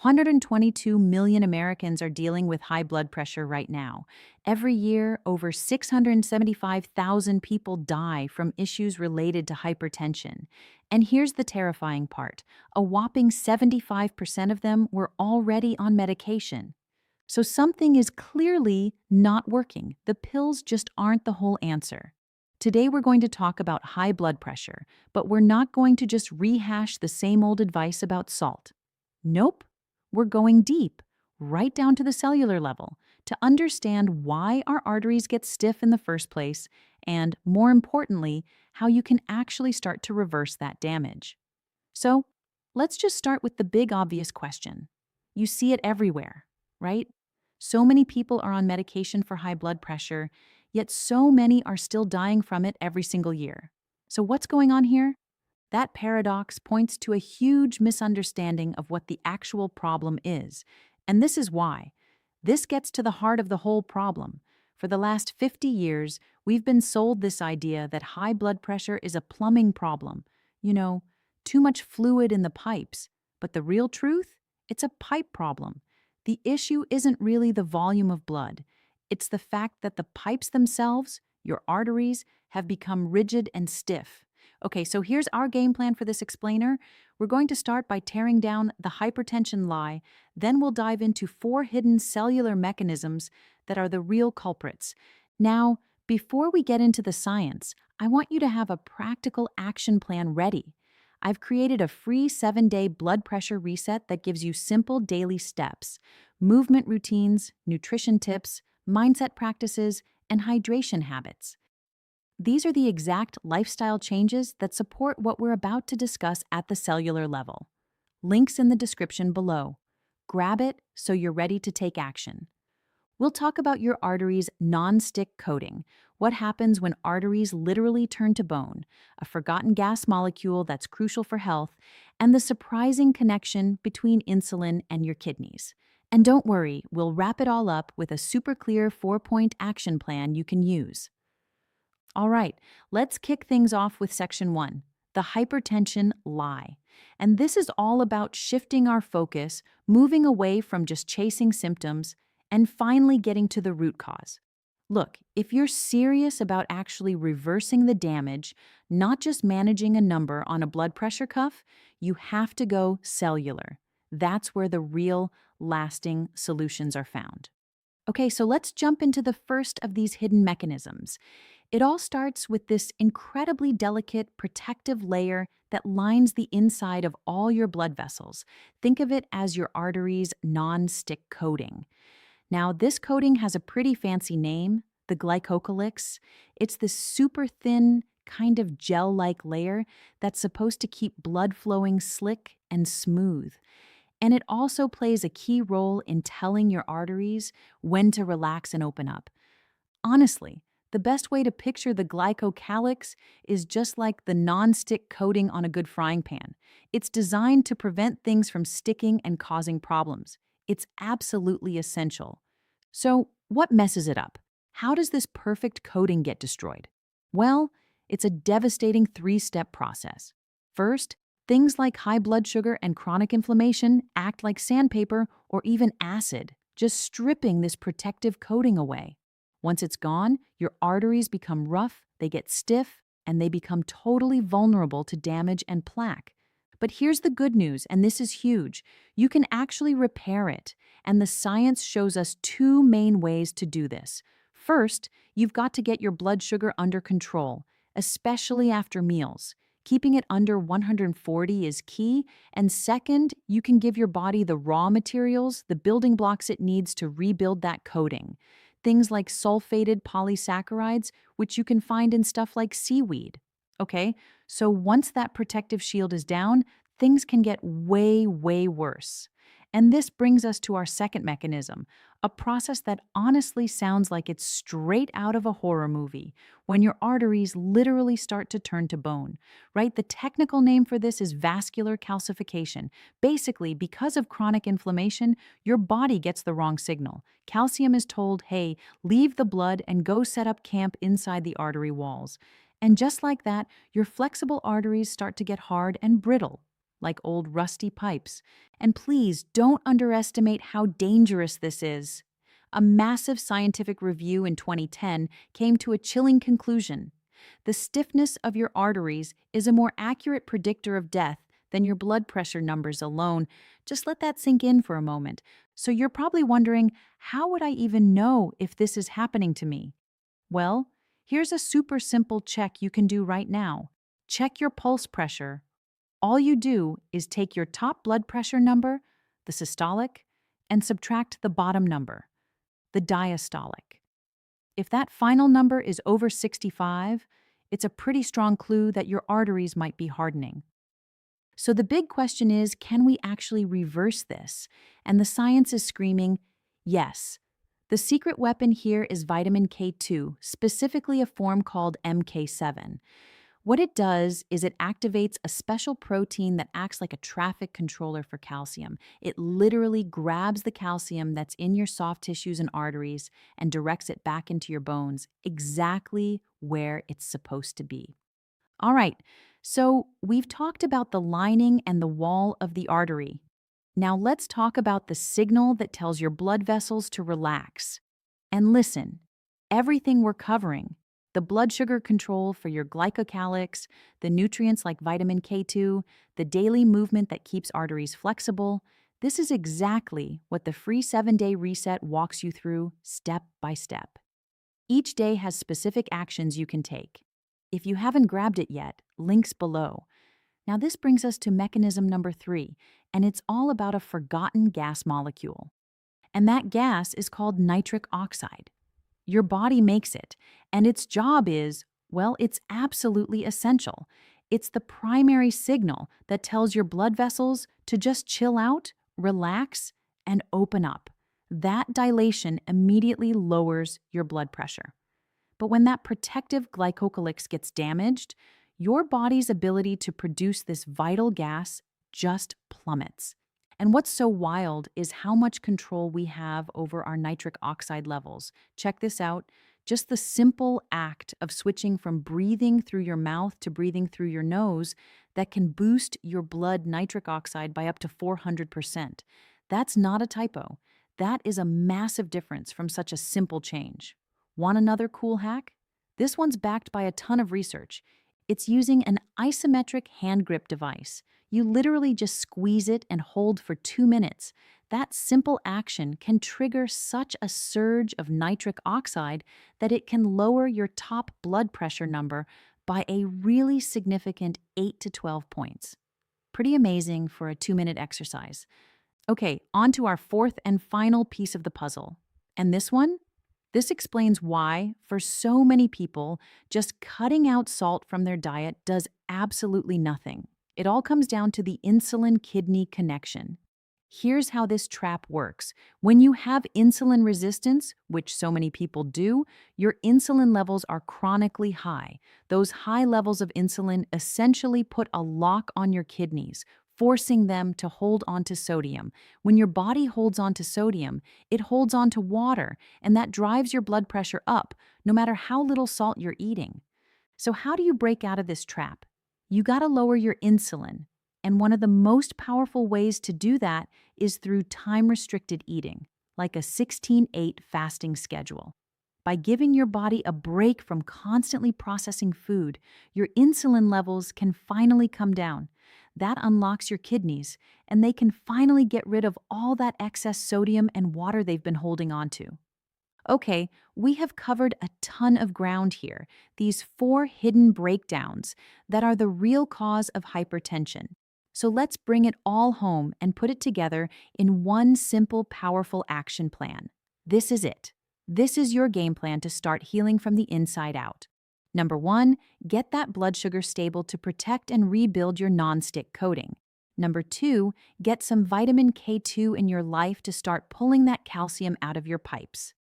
122 million Americans are dealing with high blood pressure right now. Every year, over 675,000 people die from issues related to hypertension. And here's the terrifying part: a whopping 75% of them were already on medication. So something is clearly not working. The pills just aren't the whole answer. Today, we're going to talk about high blood pressure, but we're not going to just rehash the same old advice about salt. Nope. We're going deep, right down to the cellular level, to understand why our arteries get stiff in the first place, and more importantly, how you can actually start to reverse that damage. So, let's just start with the big obvious question. You see it everywhere, right? So many people are on medication for high blood pressure, yet so many are still dying from it every single year. So, what's going on here? That paradox points to a huge misunderstanding of what the actual problem is. And this is why. This gets to the heart of the whole problem. For the last 50 years, we've been sold this idea that high blood pressure is a plumbing problem. You know, too much fluid in the pipes. But the real truth? It's a pipe problem. The issue isn't really the volume of blood. It's the fact that the pipes themselves, your arteries, have become rigid and stiff. Okay, so here's our game plan for this explainer. We're going to start by tearing down the hypertension lie, then we'll dive into 4 hidden cellular mechanisms that are the real culprits. Now, before we get into the science, I want you to have a practical action plan ready. I've created a free 7-day blood pressure reset that gives you simple daily steps, movement routines, nutrition tips, mindset practices, and hydration habits. These are the exact lifestyle changes that support what we're about to discuss at the cellular level. Links in the description below. Grab it so you're ready to take action. We'll talk about your arteries' non-stick coating, what happens when arteries literally turn to bone, a forgotten gas molecule that's crucial for health, and the surprising connection between insulin and your kidneys. And don't worry, we'll wrap it all up with a super clear 4-point action plan you can use. All right, let's kick things off with section 1, the hypertension lie. And this is all about shifting our focus, moving away from just chasing symptoms, and finally getting to the root cause. Look, if you're serious about actually reversing the damage, not just managing a number on a blood pressure cuff, you have to go cellular. That's where the real, lasting solutions are found. Okay, so let's jump into the first of these hidden mechanisms. It all starts with this incredibly delicate protective layer that lines the inside of all your blood vessels. Think of it as your arteries' non-stick coating. Now, this coating has a pretty fancy name, the Glycocalyx. It's this super thin, kind of gel-like layer that's supposed to keep blood flowing slick and smooth. And it also plays a key role in telling your arteries when to relax and open up. Honestly, the best way to picture the glycocalyx is just like the non-stick coating on a good frying pan. It's designed to prevent things from sticking and causing problems. It's absolutely essential. So, what messes it up? How does this perfect coating get destroyed? Well, it's a devastating 3-step process. First, things like high blood sugar and chronic inflammation act like sandpaper or even acid, just stripping this protective coating away. Once it's gone, your arteries become rough, they get stiff, and they become totally vulnerable to damage and plaque. But here's the good news, and this is huge. You can actually repair it, and the science shows us 2 main ways to do this. First, you've got to get your blood sugar under control, especially after meals. Keeping it under 140 is key. And second, you can give your body the raw materials, the building blocks it needs to rebuild that coating. Things like sulfated polysaccharides, which you can find in stuff like seaweed. Okay, so once that protective shield is down, things can get way, way worse. And this brings us to our second mechanism, a process that honestly sounds like it's straight out of a horror movie, when your arteries literally start to turn to bone, right? The technical name for this is vascular calcification. Basically, because of chronic inflammation, your body gets the wrong signal. Calcium is told, hey, leave the blood and go set up camp inside the artery walls. And just like that, your flexible arteries start to get hard and brittle. like old rusty pipes. And please don't underestimate how dangerous this is. A massive scientific review in 2010 came to a chilling conclusion. The stiffness of your arteries is a more accurate predictor of death than your blood pressure numbers alone. Just let that sink in for a moment. So you're probably wondering, how would I even know if this is happening to me? Well, here's a super simple check you can do right now. Check your pulse pressure. All you do is take your top blood pressure number, the systolic, and subtract the bottom number, the diastolic. If that final number is over 65, it's a pretty strong clue that your arteries might be hardening. So the big question is, can we actually reverse this? And the science is screaming, yes. The secret weapon here is vitamin K2, specifically a form called MK7. What it does is it activates a special protein that acts like a traffic controller for calcium. It literally grabs the calcium that's in your soft tissues and arteries and directs it back into your bones, exactly where it's supposed to be. All right, so we've talked about the lining and the wall of the artery. Now let's talk about the signal that tells your blood vessels to relax. And listen, everything we're covering, the blood sugar control for your glycocalyx, the nutrients like vitamin K2, the daily movement that keeps arteries flexible, this is exactly what the free 7-day reset walks you through step by step. Each day has specific actions you can take. If you haven't grabbed it yet, links below. Now this brings us to mechanism number 3, and it's all about a forgotten gas molecule. And that gas is called nitric oxide. Your body makes it, and its job is, well, it's absolutely essential. It's the primary signal that tells your blood vessels to just chill out, relax, and open up. That dilation immediately lowers your blood pressure. But when that protective glycocalyx gets damaged, your body's ability to produce this vital gas just plummets. And what's so wild is how much control we have over our nitric oxide levels. Check this out. Just the simple act of switching from breathing through your mouth to breathing through your nose that can boost your blood nitric oxide by up to 400%. That's not a typo. That is a massive difference from such a simple change. Want another cool hack? This one's backed by a ton of research. It's using an isometric hand grip device. You literally just squeeze it and hold for 2 minutes. That simple action can trigger such a surge of nitric oxide that it can lower your top blood pressure number by a really significant 8 to 12 points. Pretty amazing for a 2-minute exercise. Okay, on to our fourth and final piece of the puzzle. And this explains why, for so many people, just cutting out salt from their diet does absolutely nothing. It all comes down to the insulin-kidney connection. Here's how this trap works. When you have insulin resistance, which so many people do, your insulin levels are chronically high. Those high levels of insulin essentially put a lock on your kidneys, forcing them to hold on to sodium. When your body holds on to sodium, it holds on to water, and that drives your blood pressure up, no matter how little salt you're eating. So how do you break out of this trap? You gotta lower your insulin. And one of the most powerful ways to do that is through time-restricted eating, like a 16-8 fasting schedule. By giving your body a break from constantly processing food, your insulin levels can finally come down. That unlocks your kidneys, and they can finally get rid of all that excess sodium and water they've been holding on to. Okay, we have covered a ton of ground here, these 4 hidden breakdowns that are the real cause of hypertension. So let's bring it all home and put it together in one simple, powerful action plan. This is it. This is your game plan to start healing from the inside out. Number 1, get that blood sugar stable to protect and rebuild your non-stick coating. Number 2, get some vitamin K2 in your life to start pulling that calcium out of your pipes.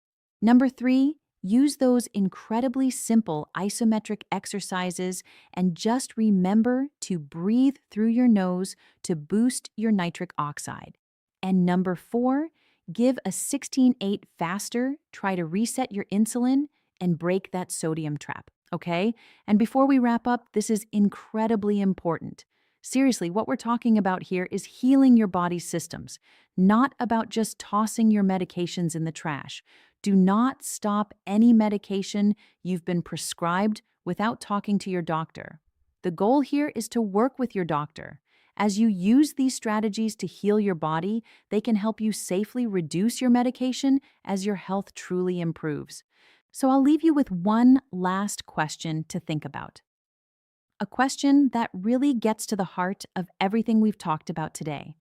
Number 3, use those incredibly simple isometric exercises and just remember to breathe through your nose to boost your nitric oxide. And number 4, give a 16-8 faster, try to reset your insulin and break that sodium trap, okay? And before we wrap up, this is incredibly important. Seriously, what we're talking about here is healing your body's systems, not about just tossing your medications in the trash. Do not stop any medication you've been prescribed without talking to your doctor. The goal here is to work with your doctor. As you use these strategies to heal your body, they can help you safely reduce your medication as your health truly improves. So I'll leave you with one last question to think about. A question that really gets to the heart of everything we've talked about today.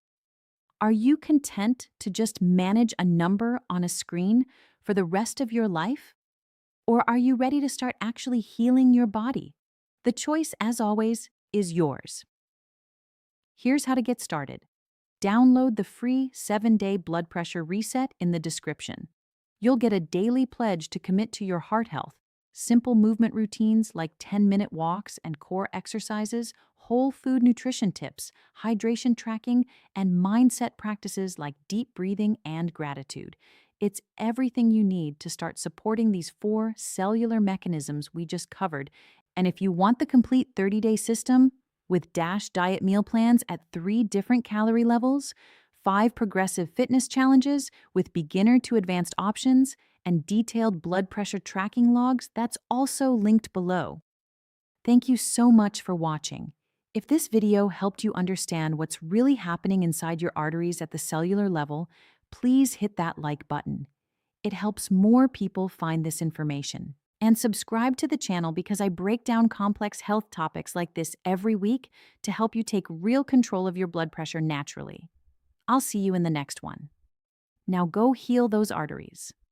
Are you content to just manage a number on a screen for the rest of your life? Or are you ready to start actually healing your body? The choice, as always, is yours. Here's how to get started. Download the free 7-day blood pressure reset in the description. You'll get a daily pledge to commit to your heart health, simple movement routines like 10-minute walks and core exercises, whole food nutrition tips, hydration tracking, and mindset practices like deep breathing and gratitude. It's everything you need to start supporting these 4 cellular mechanisms we just covered. And if you want the complete 30-day system, with Dash diet meal plans at 3 different calorie levels, 5 progressive fitness challenges with beginner to advanced options, and detailed blood pressure tracking logs, that's also linked below. Thank you so much for watching. If this video helped you understand what's really happening inside your arteries at the cellular level, please hit that like button. It helps more people find this information. And subscribe to the channel because I break down complex health topics like this every week to help you take real control of your blood pressure naturally. I'll see you in the next one. Now go heal those arteries.